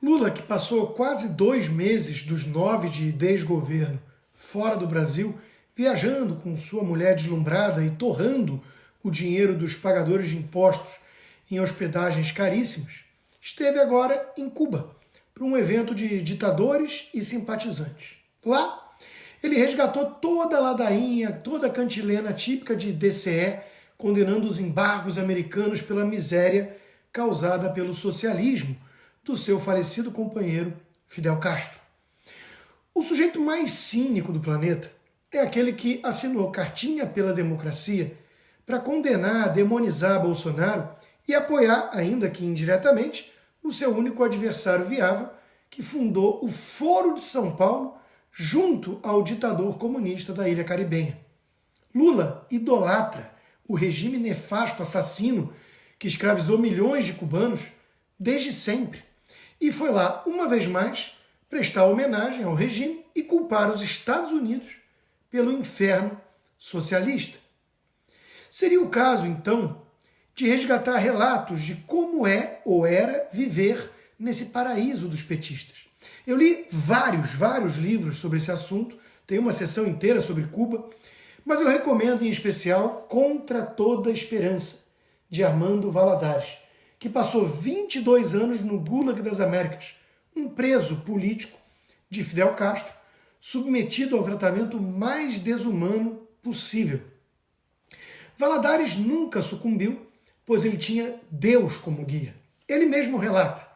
Lula, que passou quase 2 meses dos 9 de desgoverno fora do Brasil, viajando com sua mulher deslumbrada e torrando o dinheiro dos pagadores de impostos em hospedagens caríssimas, esteve agora em Cuba para um evento de ditadores e simpatizantes. Lá, ele resgatou toda a ladainha, toda a cantilena típica de DCE, condenando os embargos americanos pela miséria causada pelo socialismo do seu falecido companheiro Fidel Castro. O sujeito mais cínico do planeta é aquele que assinou cartinha pela democracia para condenar, demonizar Bolsonaro e apoiar, ainda que indiretamente, o seu único adversário viável, que fundou o Foro de São Paulo junto ao ditador comunista da Ilha Caribenha. Lula idolatra o regime nefasto assassino que escravizou milhões de cubanos desde sempre e foi lá, uma vez mais, prestar homenagem ao regime e culpar os Estados Unidos pelo inferno socialista. Seria o caso, então, de resgatar relatos de como é ou era viver nesse paraíso dos petistas. Eu li vários livros sobre esse assunto, tem uma sessão inteira sobre Cuba, mas eu recomendo em especial Contra Toda Esperança, de Armando Valladares, que passou 22 anos no Gulag das Américas, um preso político de Fidel Castro, submetido ao tratamento mais desumano possível. Valladares nunca sucumbiu, pois ele tinha Deus como guia. Ele mesmo relata,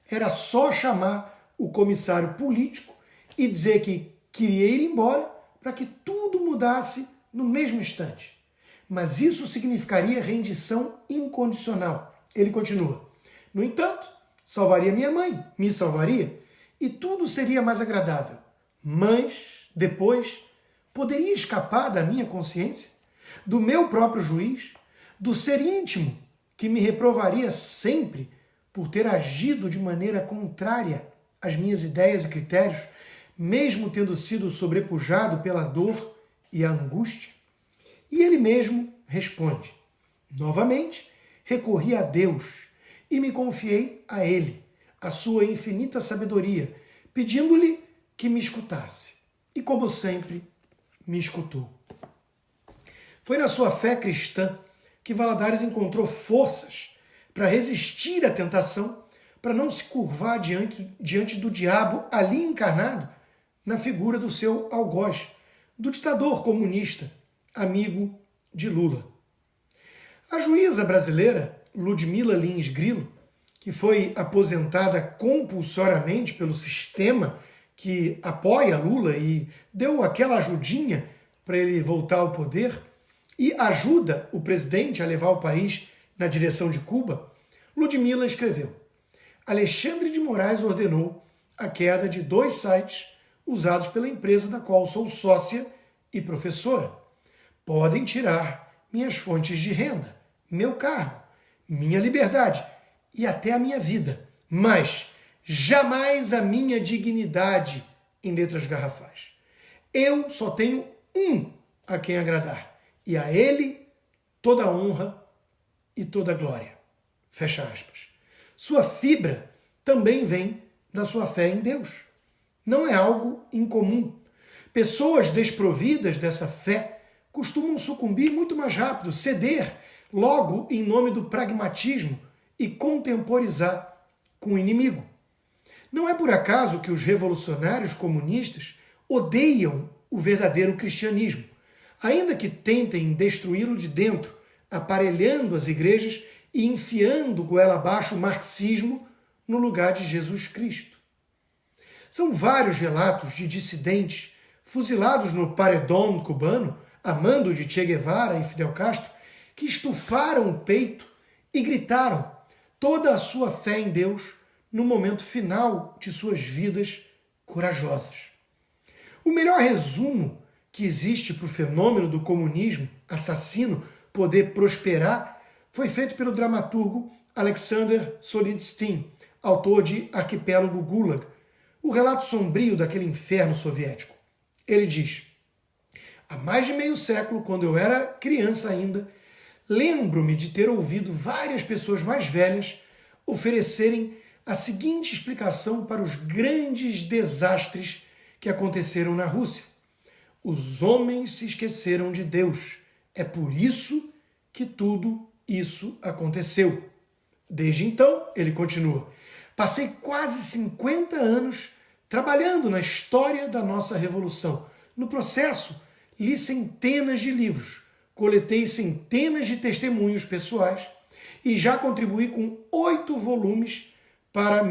era só chamar o comissário político e dizer que queria ir embora para que tudo mudasse no mesmo instante. Mas isso significaria rendição incondicional. Ele continua. No entanto, salvaria minha mãe, me salvaria, e tudo seria mais agradável. Mas, depois, poderia escapar da minha consciência, do meu próprio juiz, do ser íntimo que me reprovaria sempre por ter agido de maneira contrária às minhas ideias e critérios, mesmo tendo sido sobrepujado pela dor e a angústia? E ele mesmo responde, novamente, recorri a Deus e me confiei a Ele, a sua infinita sabedoria, pedindo-lhe que me escutasse. E como sempre, me escutou. Foi na sua fé cristã que Valladares encontrou forças para resistir à tentação, para não se curvar diante do diabo ali encarnado na figura do seu algoz, do ditador comunista, amigo de Lula. A juíza brasileira, Ludmila Lins Grilo, que foi aposentada compulsoriamente pelo sistema que apoia Lula e deu aquela ajudinha para ele voltar ao poder e ajuda o presidente a levar o país na direção de Cuba, Ludmila escreveu: Alexandre de Moraes ordenou a queda de 2 sites usados pela empresa da qual sou sócia e professora. Podem tirar minhas fontes de renda, meu cargo, minha liberdade e até a minha vida, mas jamais a minha dignidade em letras garrafais. Eu só tenho um a quem agradar, e a ele toda a honra e toda a glória. Fecha aspas. Sua fibra também vem da sua fé em Deus. Não é algo incomum. Pessoas desprovidas dessa fé costumam sucumbir muito mais rápido, ceder logo em nome do pragmatismo e contemporizar com o inimigo. Não é por acaso que os revolucionários comunistas odeiam o verdadeiro cristianismo, ainda que tentem destruí-lo de dentro, aparelhando as igrejas e enfiando goela abaixo o marxismo no lugar de Jesus Cristo. São vários relatos de dissidentes fuzilados no paredão cubano, a mando de Che Guevara e Fidel Castro, que estufaram o peito e gritaram toda a sua fé em Deus no momento final de suas vidas corajosas. O melhor resumo que existe para o fenômeno do comunismo assassino poder prosperar foi feito pelo dramaturgo Alexander Solzhenitsyn, autor de Arquipélago Gulag, o relato sombrio daquele inferno soviético. Ele diz: há mais de meio século, quando eu era criança ainda, lembro-me de ter ouvido várias pessoas mais velhas oferecerem a seguinte explicação para os grandes desastres que aconteceram na Rússia. Os homens se esqueceram de Deus. É por isso que tudo isso aconteceu. Desde então, ele continua, passei quase 50 anos trabalhando na história da nossa revolução. No processo, li centenas de livros, coletei centenas de testemunhos pessoais e já contribuí com 8 volumes para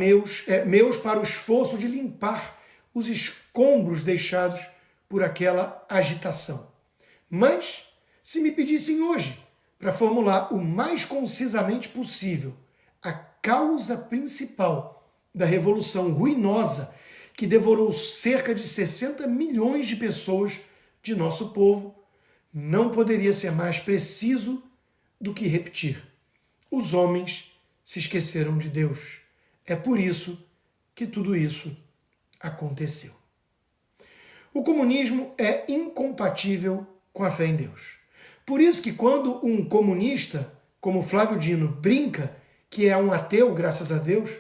para o esforço de limpar os escombros deixados por aquela agitação. Mas, se me pedissem hoje para formular o mais concisamente possível a causa principal da revolução ruinosa que devorou cerca de 60 milhões de pessoas de nosso povo, não poderia ser mais preciso do que repetir. Os homens se esqueceram de Deus. É por isso que tudo isso aconteceu. O comunismo é incompatível com a fé em Deus. Por isso que quando um comunista, como Flávio Dino, brinca que é um ateu, graças a Deus,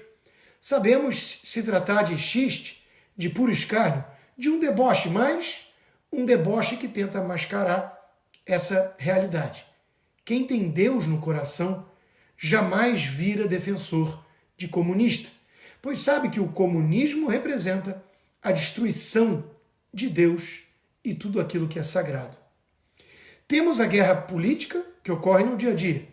sabemos se tratar de xiste, de puro escárnio, de um deboche, mas um deboche que tenta mascarar essa realidade. Quem tem Deus no coração jamais vira defensor de comunista, pois sabe que o comunismo representa a destruição de Deus e tudo aquilo que é sagrado. Temos a guerra política, que ocorre no dia a dia,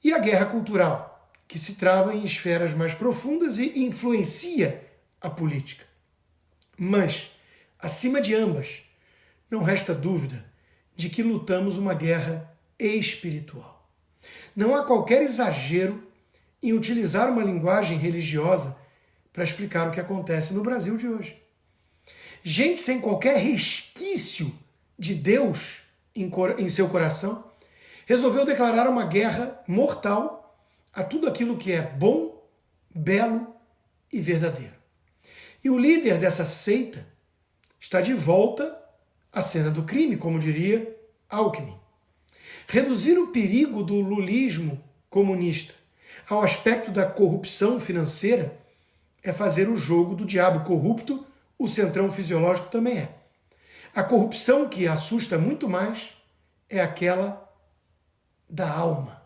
e a guerra cultural, que se trava em esferas mais profundas e influencia a política. Mas, acima de ambas, não resta dúvida de que lutamos uma guerra espiritual. Não há qualquer exagero em utilizar uma linguagem religiosa para explicar o que acontece no Brasil de hoje. Gente sem qualquer resquício de Deus em seu coração resolveu declarar uma guerra mortal a tudo aquilo que é bom, belo e verdadeiro. E o líder dessa seita está de volta à cena do crime, como diria Alckmin. Reduzir o perigo do lulismo comunista ao aspecto da corrupção financeira é fazer o jogo do diabo corrupto, o centrão fisiológico também é. A corrupção que assusta muito mais é aquela da alma.